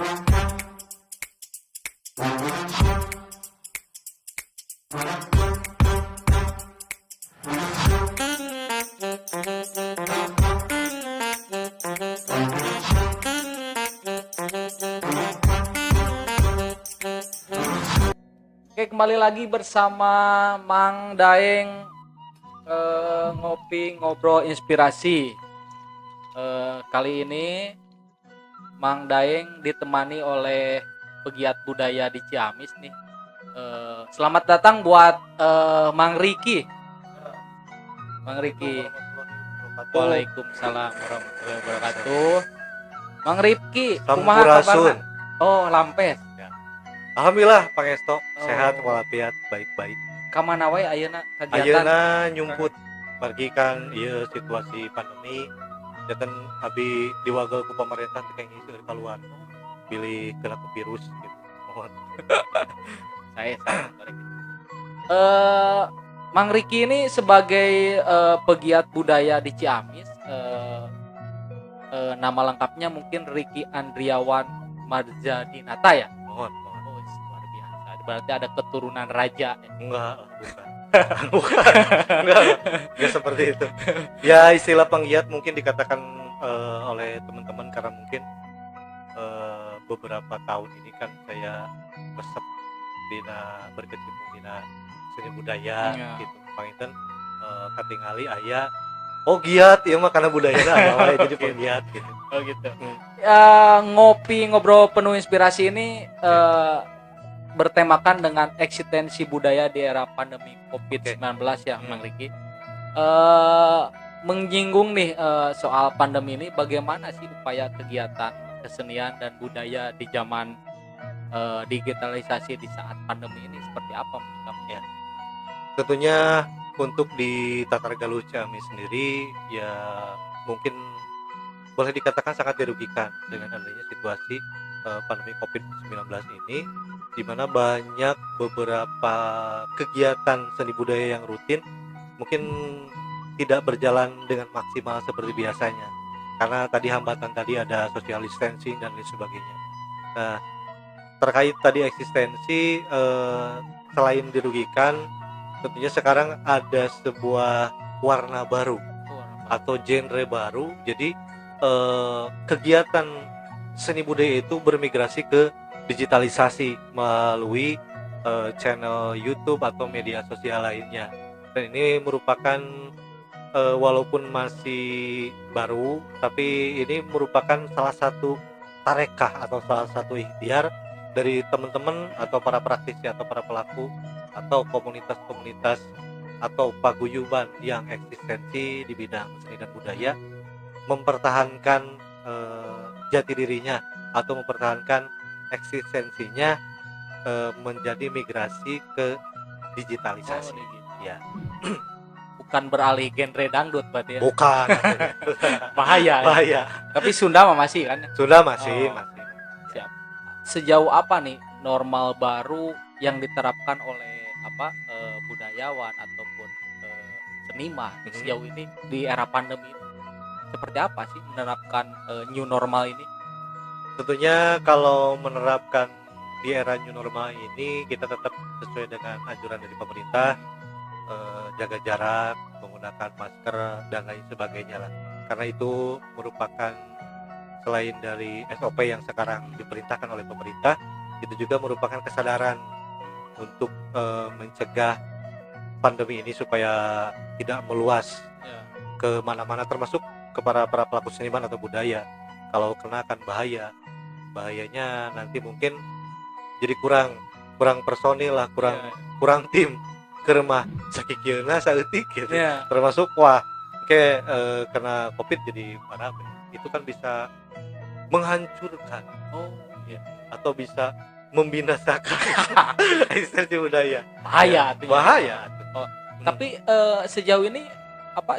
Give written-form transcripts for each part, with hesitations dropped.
Oke, kembali lagi bersama Mang Daeng, ngopi ngobrol inspirasi. Kali ini Mang Daeng ditemani oleh pegiat budaya di Ciamis nih. Selamat datang buat Mang Riki. Mang Riki. Waalaikumsalam warahmatullahi wabarakatuh. Mang Riki, kumaha Sampurasun. kabarna? Oh, lampes. Alhamdulillah pangesto sehat walafiat baik-baik. Kamana wae ayeuna kegiatan? Ayeuna nyumput pergi kan ieu situasi pandemi jaten abi diwagel ku pamarentah teh kenging seueur kaluar pilih kena ku virus gitu. Mohon. Saya Mang Riki ini sebagai pegiat budaya di Ciamis, nama lengkapnya mungkin Riki Andriawan Marzadinata ya? Mohon. Oh, luar biasa. Berarti ada keturunan raja ya? Enggak, bukan. Enggak seperti itu. Ya istilah penggiat mungkin dikatakan oleh teman-teman karena mungkin beberapa tahun ini kan saya resep berkecimpung dina seni budaya gitu. Panginten katingali aya giat ieu mah karena budayana aya wae jadi penggiat gitu. Oh gitu. Ngopi ngobrol penuh inspirasi ini bertemakan dengan eksistensi budaya di era pandemi COVID-19 ya, Mang Riki. Menyinggung nih soal pandemi ini, bagaimana sih upaya kegiatan kesenian dan budaya di zaman digitalisasi di saat pandemi ini seperti apa menurut kamu ya? Tentunya untuk di Tatargaluh Ciamis sendiri ya mungkin boleh dikatakan sangat dirugikan dengan adanya situasi pandemi COVID-19 ini, di mana banyak beberapa kegiatan seni budaya yang rutin mungkin tidak berjalan dengan maksimal seperti biasanya karena tadi hambatan tadi ada social distancing dan lain sebagainya. Nah, terkait tadi eksistensi selain dirugikan, tentunya sekarang ada sebuah warna baru atau genre baru. Jadi kegiatan seni budaya itu bermigrasi ke digitalisasi melalui channel YouTube atau media sosial lainnya. Dan ini merupakan walaupun masih baru, tapi ini merupakan salah satu tarekah atau salah satu ikhtiar dari teman-teman atau para praktisi atau para pelaku atau komunitas-komunitas atau paguyuban yang eksistensi di bidang seni dan budaya mempertahankan jati dirinya atau mempertahankan eksistensinya menjadi migrasi ke digitalisasi. Ya. Bukan beralih genre dangdut berarti ya? Bukan. Bahaya. Ya. Tapi Sunda mah masih kan? Sudah masih. Siap. Sejauh apa nih normal baru yang diterapkan oleh budayawan ataupun seniman sejauh ini di era pandemi ini? Seperti apa sih menerapkan new normal ini? Tentunya kalau menerapkan di era new normal ini kita tetap sesuai dengan anjuran dari pemerintah, jaga jarak, menggunakan masker dan lain sebagainya lah. Karena itu merupakan selain dari SOP yang sekarang diperintahkan oleh pemerintah, itu juga merupakan kesadaran untuk mencegah pandemi ini supaya tidak meluas ke mana-mana, termasuk kepada para pelaku seniman atau budaya. Kalau kena kan bahayanya nanti mungkin jadi kurang personil lah, kurang tim ke rumah sakikieuna saeutik gitu. Termasuk kena Covid jadi parah. Itu kan bisa menghancurkan atau bisa membinasakan eksistensi budaya. Bahaya. Tapi sejauh ini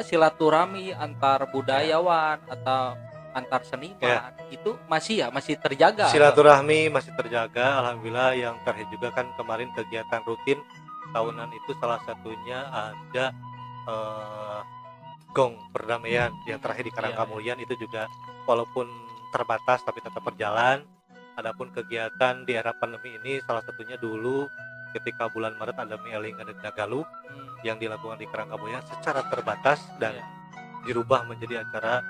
silaturahmi antar budayawan atau antar seniman itu masih terjaga? Silaturahmi masih terjaga, alhamdulillah. Yang terakhir juga kan kemarin kegiatan rutin tahunan itu salah satunya ada gong perdamaian yang terakhir di Karangkamulyan. Itu juga walaupun terbatas tapi tetap berjalan. Adapun kegiatan di era pandemi ini salah satunya dulu ketika bulan Maret ada Mieling Nagalu yang dilakukan di Karangkaboyan secara terbatas dan Iya. dirubah menjadi acara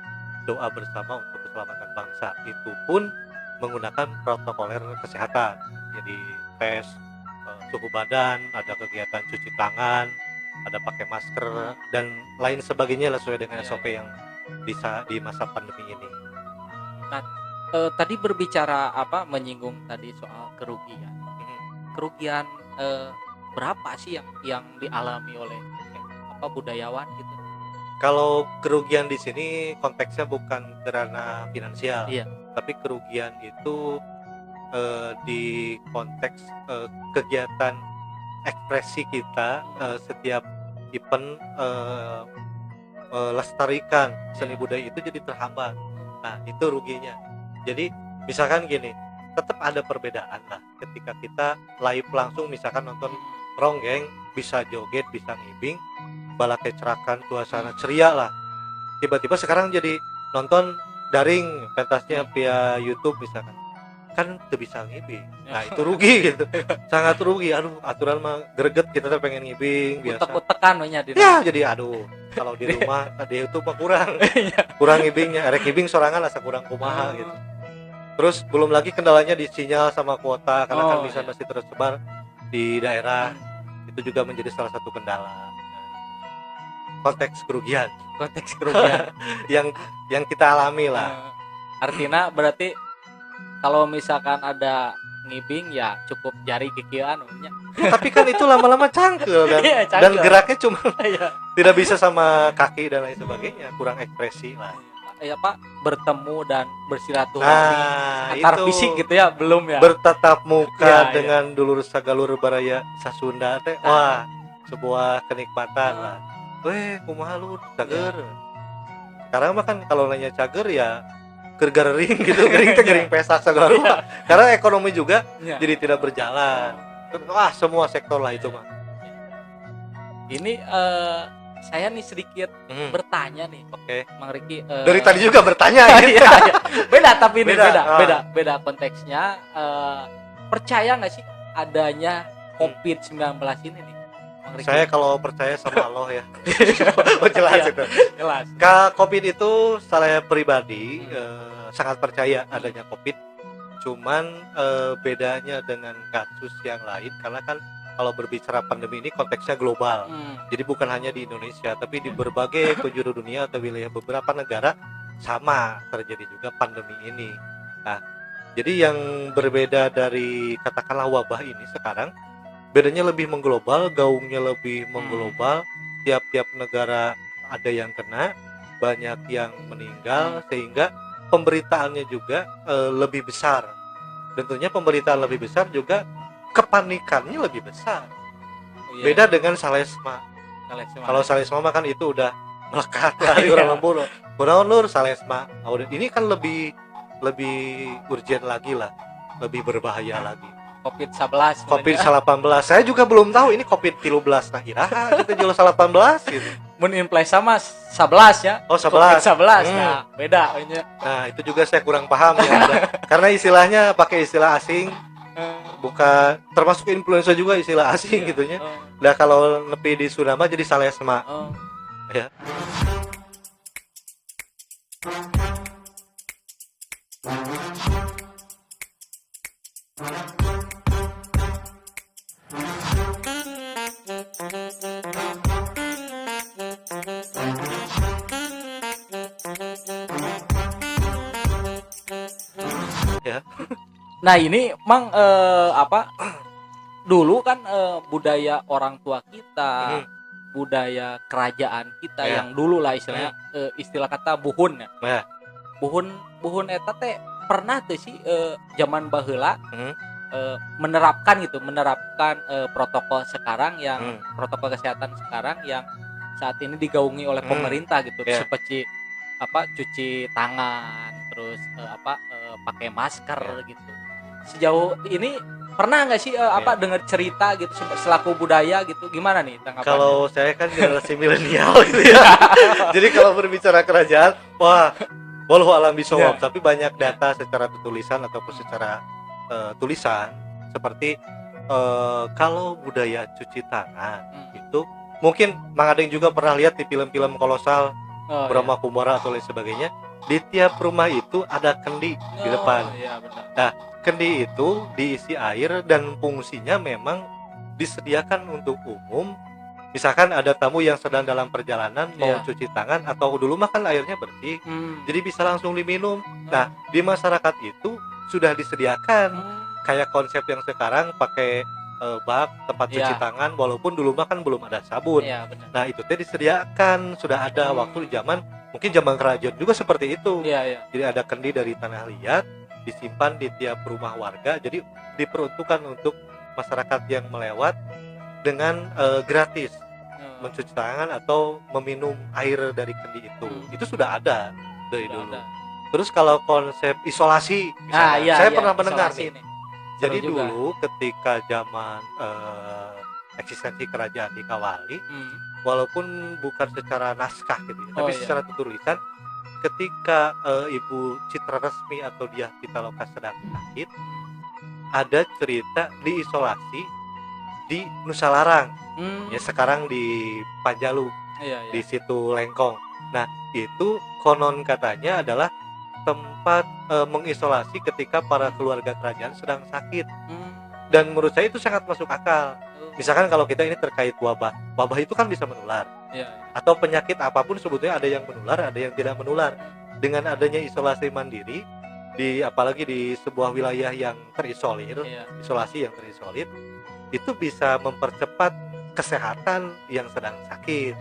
doa bersama untuk keselamatan bangsa. Itu pun menggunakan protokoler kesehatan. Jadi tes suhu badan, ada kegiatan cuci tangan, ada pakai masker dan lain sebagainya lah sesuai dengan Iya, SOP yang di masa pandemi ini. Nah, tadi berbicara menyinggung tadi soal kerugian. Kerugian berapa sih yang dialami oleh budayawan gitu? Kalau kerugian di sini konteksnya bukan karena finansial, Iya. tapi kerugian itu di konteks kegiatan ekspresi kita setiap event melestarikan seni budaya itu jadi terhambat. Nah itu ruginya. Jadi misalkan gini, tetap ada perbedaan lah ketika kita live langsung, misalkan nonton ronggeng bisa joget, bisa ngibing, balakai cerakan, suasana ceria lah. Tiba-tiba sekarang jadi nonton daring pentasnya via YouTube misalkan, kan tuh bisa ngibing. Nah itu rugi gitu, sangat rugi. Aduh, aturan mah greget, kita tuh pengen ngibing biasa. Utek-utekan nya di. Ya jadi aduh, kalau di rumah di YouTube mah kurang ngibingnya, erek ngibing sorangan asa kurang kumaha gitu. Terus belum lagi kendalanya di sinyal sama kuota karena kan bisa masih tersebar di daerah. Itu juga menjadi salah satu kendala. Konteks kerugian yang kita alami lah. Artinya berarti kalau misalkan ada ngibing ya cukup jari kikian nya. Tapi kan itu lama-lama cangkel dan geraknya cuma tidak bisa sama kaki dan lain sebagainya, kurang ekspresi lah. Ya Pak, bertemu dan bersilaturahmi antar fisik gitu ya, belum ya? Bertatap muka dengan dulur sagalur baraya sasunda teh, wah sebuah kenikmatan lah. Weh kumaha lu cager. Sekarang mah kan kalau nanya cager ya gergering gitu, gering pesak segala rupa. Karena ekonomi juga jadi tidak berjalan. Wah semua sektor lah itu mah. Ini saya nih sedikit bertanya nih. Oke. Mang Riki. Dari tadi juga bertanya. Iya. Beda tapi ini beda konteksnya. Percaya nggak sih adanya COVID-19 ini nih? Mang Riki? Saya kalau percaya sama Allah ya. Jelas itu. Jelas. COVID itu saya pribadi sangat percaya adanya COVID. Cuman bedanya dengan kasus yang lain karena kan kalau berbicara pandemi ini konteksnya global. Jadi bukan hanya di Indonesia, tapi di berbagai penjuru dunia atau wilayah beberapa negara sama terjadi juga pandemi ini. Nah, jadi yang berbeda dari katakanlah wabah ini sekarang, bedanya lebih mengglobal, gaungnya lebih mengglobal. Tiap-tiap negara ada yang kena, banyak yang meninggal, sehingga pemberitaannya juga lebih besar. Tentunya pemberitaan lebih besar juga kepanikannya lebih besar. Beda dengan Salesma. Kalau Salesma kan itu udah melekat dari orang lembur. Kurang nur Salesma. Ini kan lebih urgent lagi lah, lebih berbahaya lagi. COVID-19. Saya juga belum tahu ini COVID-13 nah iraha kita jual 18 gitu. Mun influenza mas 11 ya. Oh 11. Nah, beda ini. Nah, itu juga saya kurang paham ya. Karena istilahnya pakai istilah asing. Bukan termasuk influenza juga istilah asing gitunya. Nah kalau nepi di Sunda jadi Salesma. Ya. Nah ini Mang dulu kan budaya orang tua kita, budaya kerajaan kita yang dulu lah istilahnya istilah kata buhun ya. Buhun eta teh pernah tuh sih zaman baheula menerapkan protokol sekarang yang protokol kesehatan sekarang yang saat ini digaungi oleh pemerintah gitu, seperti cuci tangan, terus pakai masker gitu. Sejauh ini pernah nggak sih dengar cerita gitu selaku budaya gitu, gimana nih tanggapannya? Kalau saya kan generasi milenial gitu ya. Jadi kalau berbicara kerajaan, wah walau alam bisawab, Ya. tapi banyak Ya. data secara tulisan ataupun secara tulisan seperti kalau budaya cuci tangan itu mungkin Mang Adeng juga pernah lihat di film-film kolosal Oh, Brahma Kumbara atau lain sebagainya. Di tiap rumah itu ada kendi di depan. Iya benar. Nah, kendi itu diisi air dan fungsinya memang disediakan untuk umum. Misalkan ada tamu yang sedang dalam perjalanan mau Iya. cuci tangan atau dulu mah kan airnya bersih, jadi bisa langsung diminum. Nah, di masyarakat itu sudah disediakan kayak konsep yang sekarang pakai bak tempat cuci Iya. tangan, walaupun dulu mah kan belum ada sabun. Iya benar. Nah, itu teh disediakan, sudah ada waktu di zaman mungkin zaman kerajaan juga seperti itu. Iya, iya. Jadi ada kendi dari tanah liat disimpan di tiap rumah warga, jadi diperuntukkan untuk masyarakat yang melewat dengan gratis mencuci tangan atau meminum air dari kendi itu. Itu sudah ada dari Sudah dulu. ada. Terus kalau konsep isolasi misalnya, iya, saya iya, pernah mendengar isolasi nih. nih. Jadi Seru juga. dulu ketika zaman eksistensi kerajaan di Kawali, Hmm. walaupun bukan secara naskah gitu ya, Oh, tapi iya. secara tulisan, ketika Ibu Citra Resmi atau Dyah Pitaloka sedang sakit, ada cerita diisolasi di Nusa Larang, ya sekarang di Panjalu, Iya, iya. di situ Lengkong. Nah, itu konon katanya adalah tempat mengisolasi ketika para keluarga kerajaan sedang sakit. Dan menurut saya itu sangat masuk akal. Misalkan kalau kita ini terkait wabah itu kan bisa menular. Iya, iya. Atau penyakit apapun sebetulnya ada yang menular, ada yang tidak menular. Dengan adanya isolasi mandiri, apalagi di sebuah wilayah yang terisolir, Iya. isolasi yang terisolir, itu bisa mempercepat kesehatan yang sedang sakit.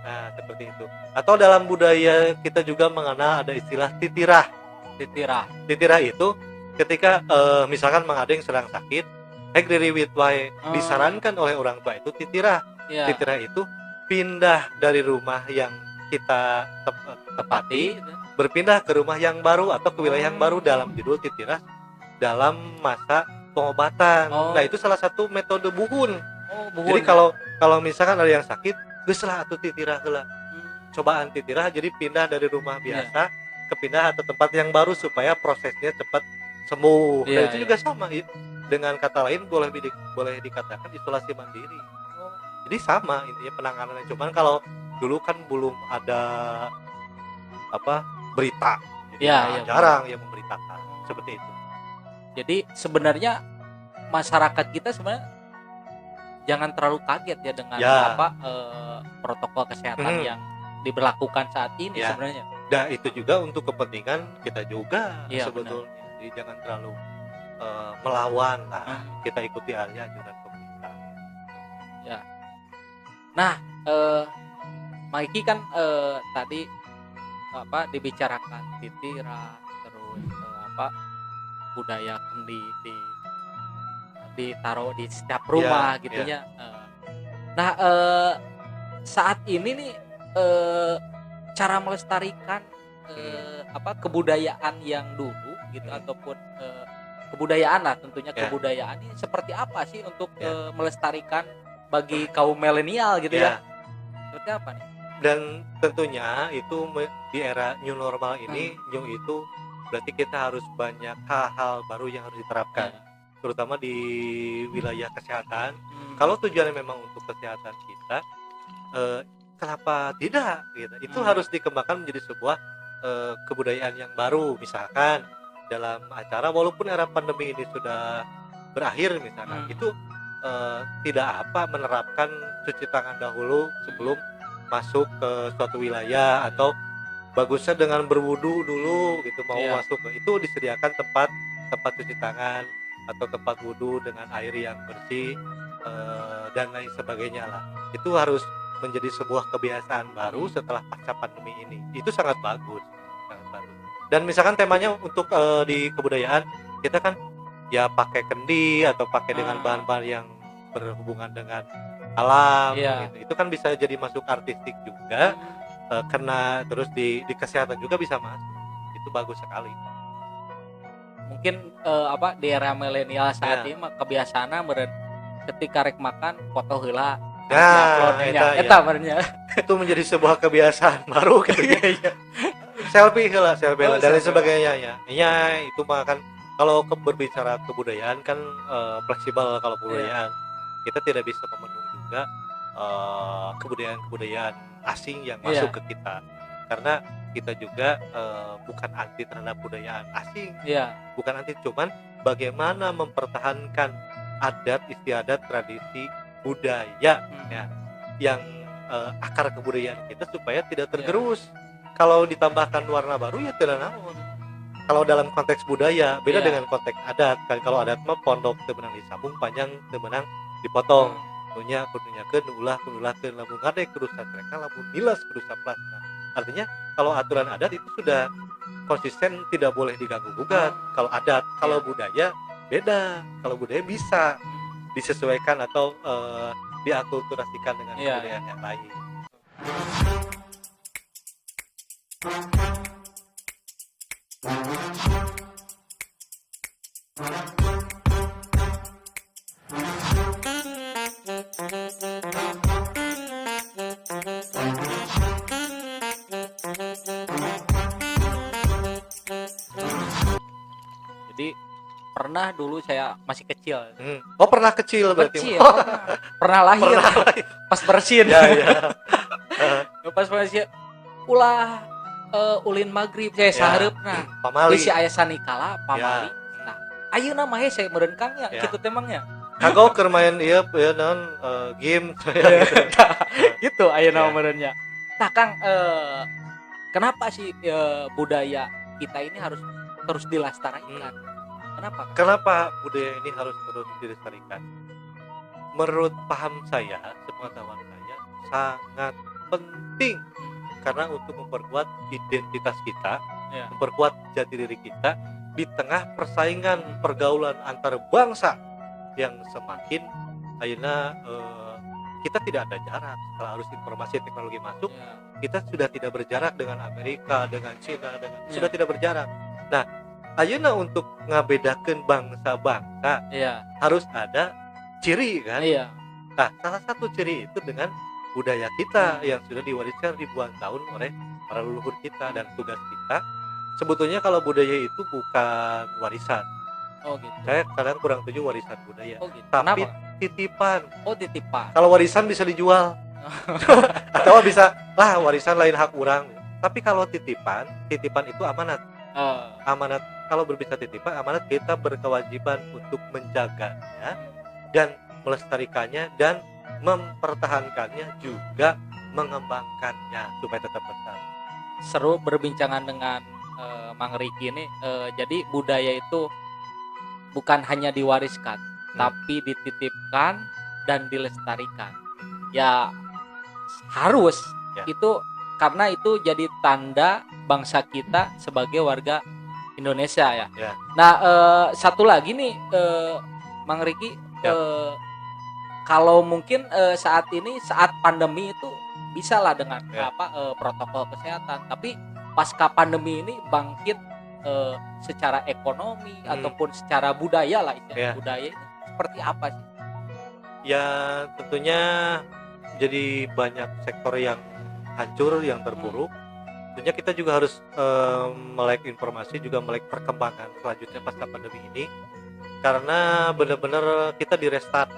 Nah, seperti itu. Atau dalam budaya kita juga mengenal ada istilah titirah. Titirah. Titirah itu ketika misalkan Mang Adeng sedang sakit, ririwit wae, disarankan oleh orang tua itu titirah. Iya. Titirah itu pindah dari rumah yang kita tepati, berpindah ke rumah yang baru atau ke wilayah yang baru dalam judul titirah dalam masa pengobatan. Nah, itu salah satu metode buhun. Buhun. Jadi kalau misalkan ada yang sakit, geus lah atuh titirah heula. Cobaan titirah jadi pindah dari rumah biasa ke pindah atau tempat yang baru supaya prosesnya cepat sembuh. Nah, itu juga sama dengan kata lain boleh dikatakan isolasi mandiri. Jadi sama intinya penanganannya, cuman kalau dulu kan belum ada berita. Jadi jarang yang memberitakan seperti itu. Jadi sebenarnya masyarakat kita sebenarnya jangan terlalu kaget ya dengan protokol kesehatan yang diberlakukan saat ini sebenarnya. Nah, itu juga untuk kepentingan kita juga sebetulnya. Benar. Jadi jangan terlalu melawan lah. Kita ikuti aja anjuran pemerintah. Ya. Nah, Maiki kan tadi dibicarakan titirah, terus budaya kendi ditaruh di setiap rumah gitunya. Nah, saat ini nih cara melestarikan kebudayaan yang dulu gitu ataupun kebudayaan lah tentunya kebudayaan ini seperti apa sih untuk melestarikan bagi kaum milenial gitu ya? Seperti apa nih? Dan tentunya itu di era new normal ini, new itu berarti kita harus banyak hal-hal baru yang harus diterapkan, terutama di wilayah kesehatan. Kalau tujuannya memang untuk kesehatan kita, kenapa tidak? Gitu. Itu harus dikembangkan menjadi sebuah kebudayaan yang baru. Misalkan dalam acara, walaupun era pandemi ini sudah berakhir, misalkan itu tidak menerapkan cuci tangan dahulu sebelum masuk ke suatu wilayah, atau bagusnya dengan berwudu dulu gitu mau masuk itu disediakan tempat cuci tangan atau tempat wudu dengan air yang bersih dan lain sebagainya lah. Itu harus menjadi sebuah kebiasaan baru setelah pasca pandemi ini. Itu sangat bagus. Dan misalkan temanya untuk di kebudayaan kita kan ya pakai kendi atau pakai dengan bahan-bahan yang berhubungan dengan alam gitu. Itu kan bisa jadi masuk artistik juga, karena terus di kesehatan juga bisa masuk. Itu bagus sekali. Mungkin di era milenial saat ini mah kebiasaan ketika rek makan foto heula. Nah, eta itu menjadi sebuah kebiasaan baru gitu. selfie lah, selfie Oh, lah dan lain selfie. sebagainya ya. Iya, itu mah kan kalau berbicara kebudayaan kan fleksibel kalau kebudayaan. Kita tidak bisa memenuhi juga kebudayaan-kebudayaan asing yang masuk Iya. ke kita. Karena kita juga bukan anti terhadap budaya asing, Iya. bukan anti, cuman bagaimana mempertahankan adat istiadat tradisi budaya ya yang akar kebudayaan kita supaya tidak tergerus. Kalau ditambahkan warna baru ya tidak naon. Kalau dalam konteks budaya beda dengan konteks adat kan. Kalau adat mah pondok teu meunang disambung, panjang teu meunang dipotong. Nunya kudunyakeun ulah-ulahkeun lamun ngadek kudu satreka, lamun nilas kudu saplasna. Artinya kalau aturan adat itu sudah konsisten, tidak boleh diganggu gugat. Kalau adat, kalau budaya beda. Kalau budaya bisa disesuaikan atau diakulturasikan dengan kebudayaan yang lain. Jadi pernah dulu saya masih kecil. Oh, pernah kecil berarti. Kecil. Pernah lahir. Pas bersin. Ya. Pas bersin. Ulah ulin maghrib saya sahareupna. Pamali. Si aya sanikala pamali. Nah, ayeuna mah saya meureun Kang nya kitu teh mangnya. Kagok keur main ieu naon game Gitu ayeuna meureunnya. Nah, Kang, kenapa sih budaya kita ini harus terus dilestarikan? Kenapa? Kenapa budaya ini harus terus dilestarikan? Menurut paham saya, sepengetahuan saya, sangat penting karena untuk memperkuat identitas kita, memperkuat jati diri kita di tengah persaingan pergaulan antar bangsa yang semakin ayeuna kita tidak ada jarak. Setelah arus informasi teknologi masuk, kita sudah tidak berjarak dengan Amerika, dengan Cina, sudah tidak berjarak. Nah, ayeuna untuk ngabedakeun bangsa-bangsa harus ada ciri kan? Nah, salah satu ciri itu dengan budaya kita yang sudah diwariskan ribuan tahun oleh para leluhur kita, dan tugas kita sebetulnya kalau budaya itu bukan warisan. Oh gitu. Saya kadang kurang setuju warisan budaya. Oh gitu. Tapi kenapa? titipan. Oh, titipan. Kalau warisan bisa dijual. Atau bisa lah warisan lain hak orang. Tapi kalau titipan itu amanat. Amanat, kalau berbicara titipan, amanat kita berkewajiban untuk menjaganya dan melestarikannya dan mempertahankannya, juga mengembangkannya supaya tetap lestari. Seru berbincangan dengan Mang Riki ini. Jadi budaya itu bukan hanya diwariskan, tapi dititipkan dan dilestarikan. Ya harus itu, karena itu jadi tanda bangsa kita sebagai warga Indonesia ya. Nah, satu lagi nih Mang Riki, kalau mungkin saat ini saat pandemi itu bisa lah dengan protokol kesehatan, tapi pasca pandemi ini bangkit secara ekonomi ataupun secara budaya lah, budaya ini seperti apa sih? Ya tentunya jadi banyak sektor yang hancur, yang terpuruk. Tentunya kita juga harus melek informasi, juga melek perkembangan selanjutnya pasca pandemi ini, karena benar-benar kita direstart,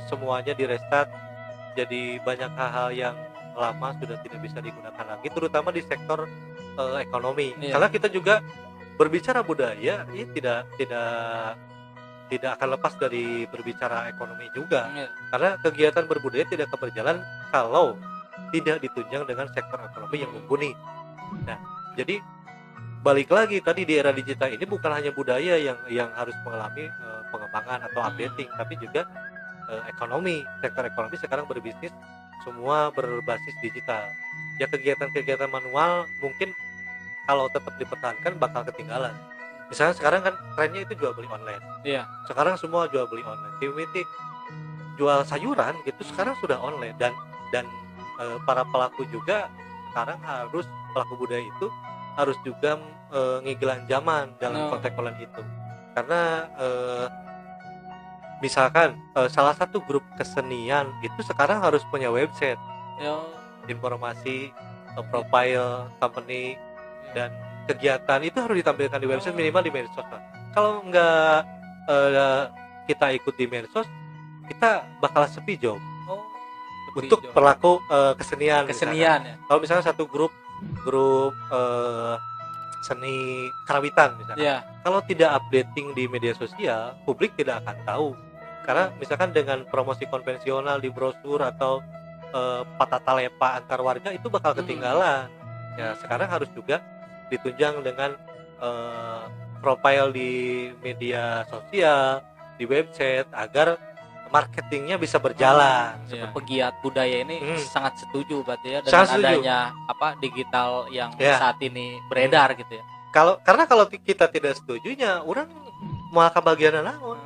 semuanya direstart. Jadi banyak hal-hal yang lama sudah tidak bisa digunakan lagi, terutama di sektor ekonomi. Karena kita juga berbicara budaya, ini tidak akan lepas dari berbicara ekonomi juga. Karena kegiatan berbudaya tidak akan berjalan kalau tidak ditunjang dengan sektor ekonomi yang mumpuni. Nah, jadi balik lagi tadi, di era digital ini bukan hanya budaya yang harus mengalami pengembangan atau updating, tapi juga ekonomi. Sektor ekonomi sekarang berbisnis semua berbasis digital. Ya kegiatan-kegiatan manual mungkin kalau tetap dipertahankan bakal ketinggalan. Misalnya sekarang kan trennya itu jual beli online. Sekarang semua jual beli online. Timiti jual sayuran gitu sekarang sudah online, dan para pelaku juga sekarang harus, pelaku budaya itu harus juga ngigelan zaman dalam konteks online itu. Karena misalkan salah satu grup kesenian itu sekarang harus punya website, informasi, profile company, dan kegiatan itu harus ditampilkan di website, minimal di medsos lah. Kalau nggak kita ikut di medsos, kita bakal sepi job Oh, untuk pelaku kesenian. kesenian ya. Kalau misalnya satu grup seni karawitan misalkan, Iya. kalau tidak updating di media sosial, publik tidak akan tahu. Karena misalkan dengan promosi konvensional di brosur atau patah talepa antar warga itu bakal ketinggalan. Ya sekarang harus juga ditunjang dengan profile di media sosial, di website, agar marketingnya bisa berjalan. Ya, pegiat budaya ini sangat setuju berarti ya dengan Sangat setuju. adanya digital yang Ya. saat ini beredar gitu ya. Karena kalau kita tidak setujunya, orang mau kebagian naon,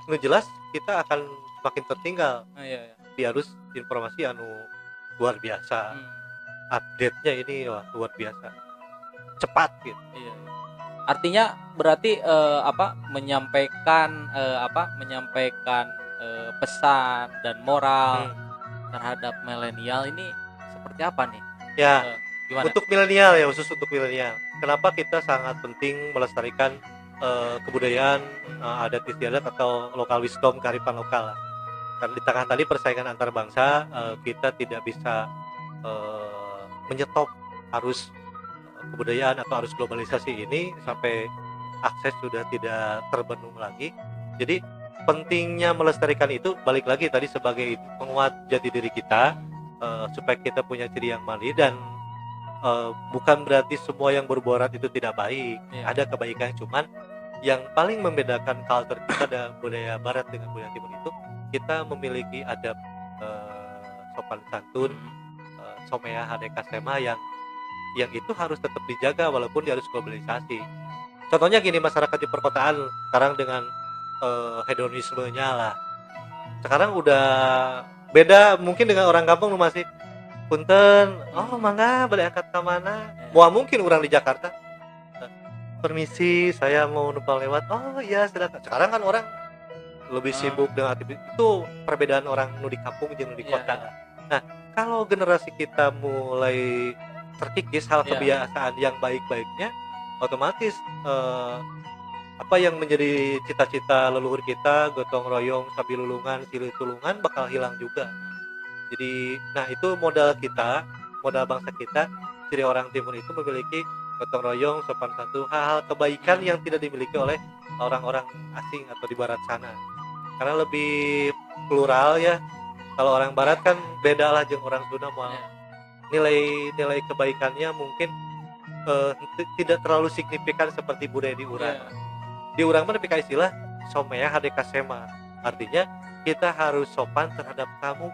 ngejelas kita akan semakin tertinggal. Iya. Di arus informasi anu luar biasa. Update-nya ini wah luar biasa. Cepat gitu. Iya. Artinya berarti menyampaikan pesan dan moral terhadap milenial ini seperti apa nih? Ya, gimana? Untuk milenial ya, khusus untuk milenial. Kenapa kita sangat penting melestarikan kebudayaan adat istiadat atau lokal wisdom, kearifan lokal. Karena di tengah tadi persaingan antar bangsa, kita tidak bisa menyetop arus kebudayaan atau arus globalisasi ini sampai akses sudah tidak terbendung lagi. Jadi pentingnya melestarikan itu balik lagi tadi sebagai penguat jati diri kita, supaya kita punya ciri yang mali, dan bukan berarti semua yang berborat itu tidak baik. Ada kebaikan, cuman yang paling membedakan culture kita dan budaya barat dengan budaya timur itu kita memiliki adab sopan santun, someah hadeka sema yang itu harus tetap dijaga walaupun di arus globalisasi. Contohnya gini, masyarakat di perkotaan sekarang dengan hedonismenya lah, sekarang udah beda mungkin dengan orang kampung. Lu masih punten, oh mangga boleh angkat ke mana? Wah mungkin orang di Jakarta, permisi saya mau numpang lewat, oh iya silakan. Sekarang kan orang lebih sibuk dengan aktivitas. Itu perbedaan orang nu di kampung jeung nu di kota. Nah kalau generasi kita mulai terkikis hal kebiasaan yang baik-baiknya, otomatis apa yang menjadi cita-cita leluhur kita, gotong royong, sambil lulungan, silih tulungan, bakal hilang juga. Jadi, nah itu modal kita, modal bangsa kita. Ciri orang timur itu memiliki gotong royong, sopan santun, hal-hal kebaikan yang tidak dimiliki oleh orang-orang asing atau di barat sana. Karena lebih plural ya. Kalau orang barat kan beda lah jeung orang Sunda, nilai kebaikannya mungkin tidak terlalu signifikan seperti budaya di urang. Di urang mah nepika istilah someah hadeka sema. Artinya kita harus sopan terhadap tamu.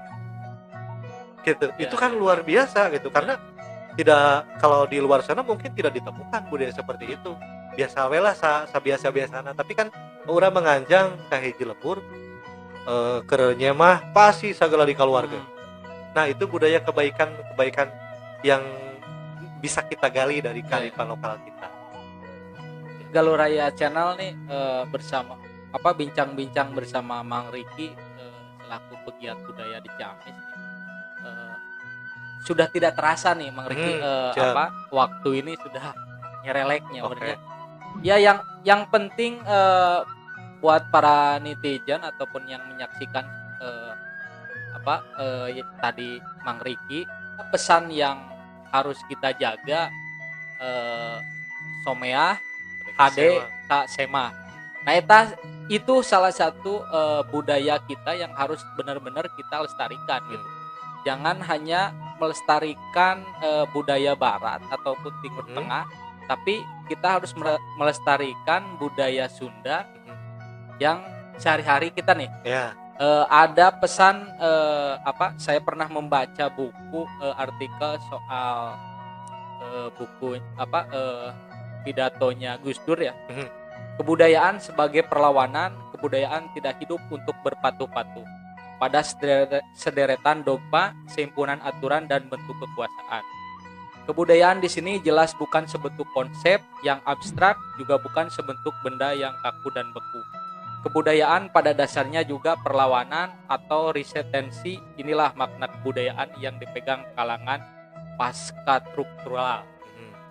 Gitu. Itu kan luar biasa gitu, karena tidak, kalau di luar sana mungkin tidak ditemukan budaya seperti itu. Biasa we lah sabiasa-biasana, tapi kan urang menganjang ka hiji lembur keureunya mah pasti sagala di keluarga. Nah, itu budaya kebaikan yang bisa kita gali dari kearifan lokal kita. Galuraya Channel nih bersama bincang-bincang bersama Mang Riki selaku pegiat budaya di Ciamis. Sudah tidak terasa nih Mang Riki waktu ini sudah nyereleknya. Ya yang penting buat para netizen ataupun yang menyaksikan tadi Mang Riki, pesan yang harus kita jaga someah HD Kak Sema. Nah itu salah satu budaya kita yang harus benar-benar kita lestarikan gitu. Jangan hanya melestarikan budaya barat ataupun timur tengah, tapi kita harus melestarikan budaya Sunda yang sehari-hari kita nih. Ada pesan saya pernah membaca buku artikel soal buku pidatonya Gus Dur ya. Kebudayaan sebagai perlawanan, kebudayaan tidak hidup untuk berpatuh-patuh pada sederetan dogma, sehimpunan aturan dan bentuk kekuasaan. Kebudayaan di sini jelas bukan sebentuk konsep yang abstrak, juga bukan sebentuk benda yang kaku dan beku. Kebudayaan pada dasarnya juga perlawanan atau resistensi. Inilah makna kebudayaan yang dipegang kalangan pasca struktural.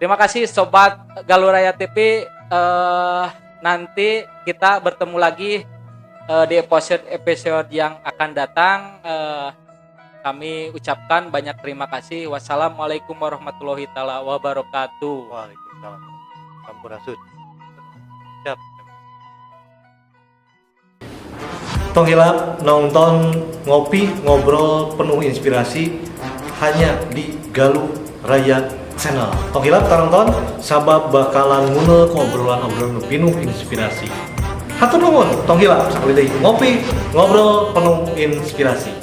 Terima kasih Sobat Galuraya TV. Nanti kita bertemu lagi di episode yang akan datang. Kami ucapkan banyak terima kasih. Wassalamualaikum warahmatullahi wabarakatuh. Waalaikumsalam. Sampurasun. Siap. Tong hilap nonton ngopi ngobrol penuh inspirasi hanya di Galuh Raya Channel. Tong hilap nonton sabab bakalan ngune ngobrolan-obrolan penuh inspirasi. Hatur nuhun, tong hilap sakali deui ngopi ngobrol penuh inspirasi.